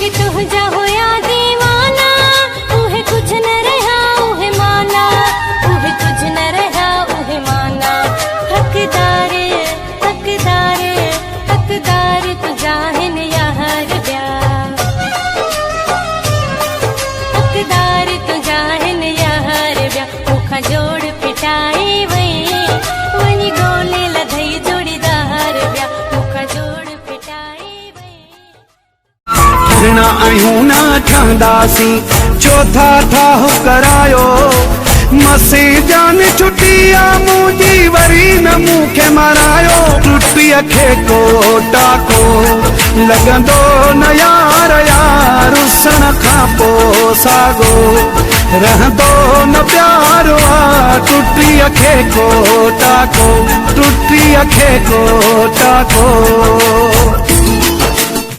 कि तुझा होया दीवाना, उहे कुछ न रहा उहे माना, उहे कुछ न रहा उहे माना। हकदार हकदार हकदार तुझा हिन यार ब्या, हकदार तुझा हिन यार ब्या। मुखा जोड़ पिटाई वई वनी गोले लधई जोड़ीदार ब्या, मुखा जोड़ पिटाई वई। ऋण आयूं ना ठहंदासीं, चौथा ठाह करायो। मसी जान छुटिया मुंहिंजी वरी न मूंखे मारायो। टुटी अखे को टाको लॻंदो न यार यार, रुसण खां पोइ साॻो रहंदो न प्यारो आ। टुटी अखे को टाको, टुटी अखे को टाको।